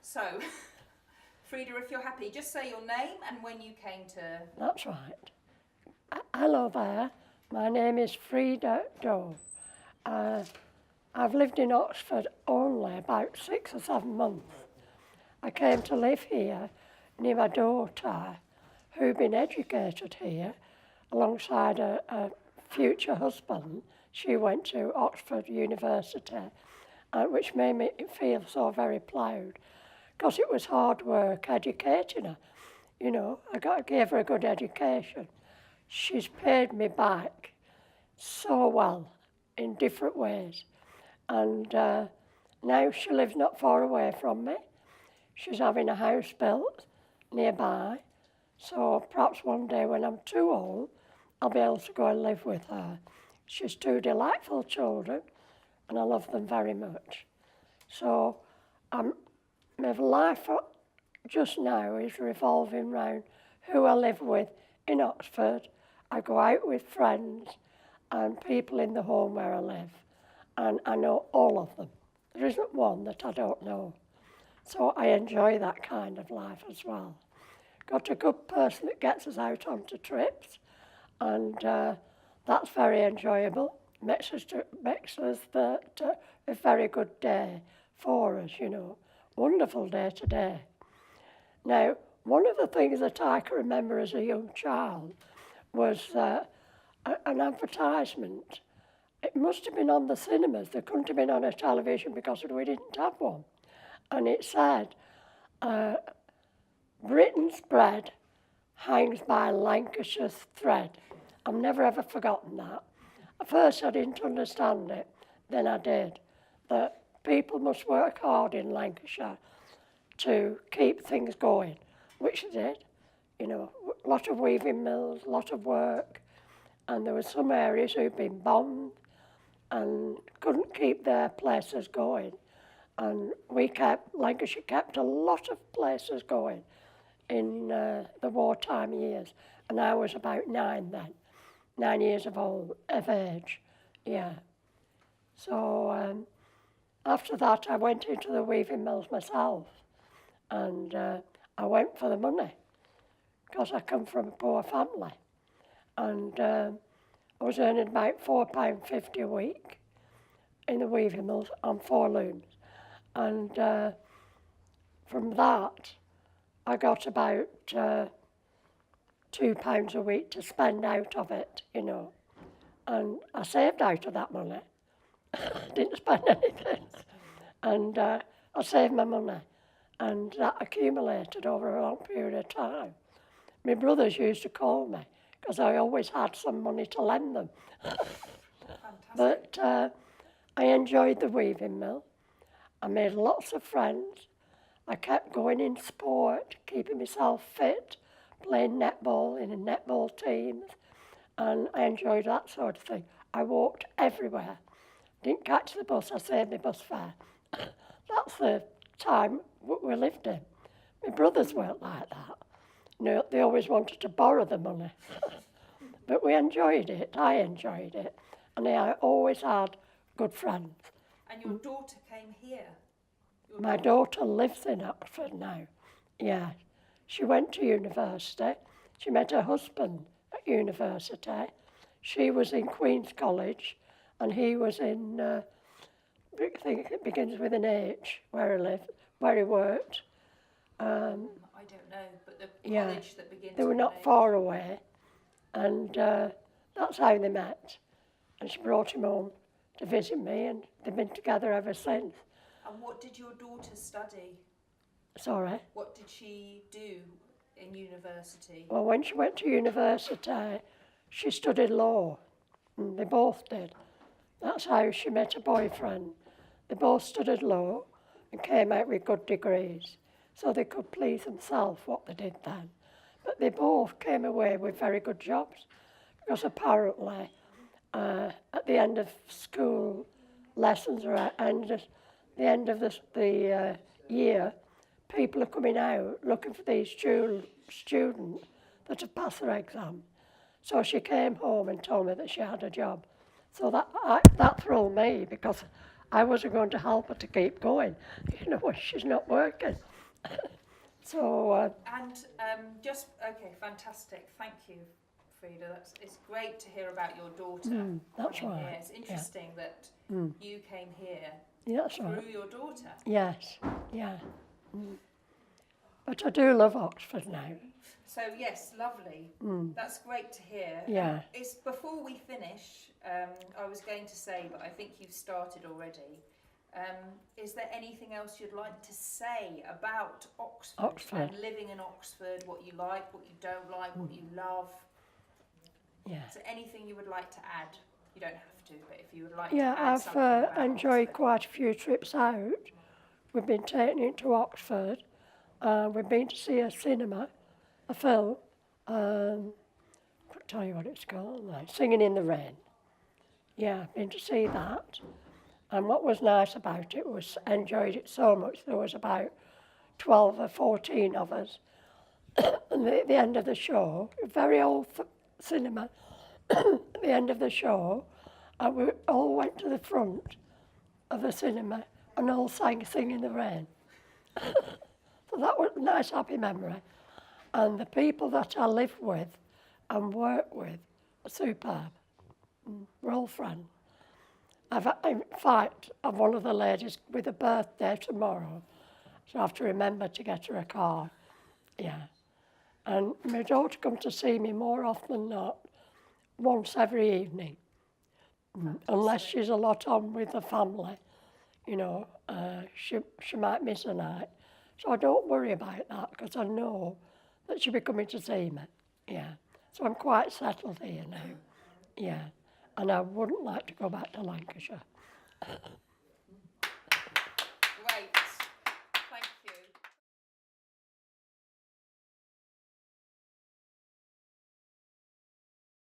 So, Frida, if you're happy, just say your name and when you came to... That's right. Hello there, my name is Frida Dove. I've lived in Oxford only about 6 or 7 months. I came to live here near my daughter, who'd been educated here alongside a future husband. She went to Oxford University, which made me feel so very proud, because it was hard work educating her. You know, gave her a good education. She's paid me back so well in different ways. And now she lives not far away from me. She's having a house built nearby. So perhaps one day when I'm too old, I'll be able to go and live with her. She's 2 delightful children, and I love them very much. So my life just now is revolving around who I live with in Oxford. I go out with friends and people in the home where I live, and I know all of them. There isn't one that I don't know. So I enjoy that kind of life as well. Got a good person that gets us out onto trips, and that's very enjoyable. Makes us a very good day for us, you know. Wonderful day today. Now, one of the things that I can remember as a young child was an advertisement. It must have been on the cinemas. They couldn't have been on a television because we didn't have one. And it said, Britain's bread hangs by Lancashire's thread. I've never ever forgotten that. At first I didn't understand it, then I did. That people must work hard in Lancashire to keep things going, which they did. You know, a lot of weaving mills, a lot of work, and there were some areas who'd been bombed and couldn't keep their places going. And Lancashire kept a lot of places going in the wartime years. And I was about 9 then, 9 years of age, yeah. So after that, I went into the weaving mills myself, and I went for the money, because I come from a poor family. And I was earning about £4.50 a week in the weaving mills on 4 looms. And from that, I got about £2 a week to spend out of it, you know. And I saved out of that money. Didn't spend anything. And I saved my money. And that accumulated over a long period of time. My brothers used to call me because I always had some money to lend them. But I enjoyed the weaving mill. I made lots of friends. I kept going in sport, keeping myself fit, playing netball in netball teams, and I enjoyed that sort of thing. I walked everywhere. Didn't catch the bus, I saved my bus fare. That's the time we lived in. My brothers weren't like that. You know, they always wanted to borrow the money. But we enjoyed it, I enjoyed it, and I always had good friends. And your daughter came here? My daughter lives in Oxford now, yeah. She went to university. She met her husband at university. She was in Queen's College, and he was in, I think it begins with an H, where he worked. I don't know, but the college that begins with an H. They were not far away, and that's how they met. And she brought him home to visit me, and they've been together ever since. And what did your daughter study? Sorry? What did she do in university? Well, when she went to university, she studied law, and they both did. That's how she met a boyfriend. They both studied law and came out with good degrees, so they could please themselves what they did then. But they both came away with very good jobs, because apparently at the end of school lessons or at the end of the year, people are coming out looking for these students that have passed their exam. So she came home and told me that she had a job. So that thrilled me, because I wasn't going to help her to keep going, you know, when she's not working. So, And just, okay, fantastic. Thank you, Frida. It's great to hear about your daughter that's coming right. here. It's interesting that you came here Yeah, that's through right. your daughter. Yes, yeah. But I do love Oxford now. So yes, lovely. That's great to hear. Yeah. It's before we finish. I was going to say, but I think you've started already. Is there anything else you'd like to say about Oxford and living in Oxford? What you like, what you don't like, what you love? Yeah. Is there anything you would like to add? You don't have to, but if you would like to Yeah, add something about I've enjoyed Oxford. quite a few trips out. We've been taken into Oxford. We've been to see a cinema, a film. Couldn't tell you what it's called, like Singing in the Rain. Yeah, I've been to see that. And what was nice about it was I enjoyed it so much. There was about 12 or 14 of us. And at the end of the show, a very old cinema, at the end of the show, and we all went to the front of the cinema and all sang Sing in the Rain. So that was a nice, happy memory. And the people that I live with and work with are superb. We're all friends. In fact, I'm one of the ladies with a birthday tomorrow, so I have to remember to get her a card. Yeah. And my daughter comes to see me more often than not, once every evening. Unless she's a lot on with the family, you know, she might miss a night. So I don't worry about that because I know that she'll be coming to see me. Yeah. So I'm quite settled here now. Yeah. And I wouldn't like to go back to Lancashire.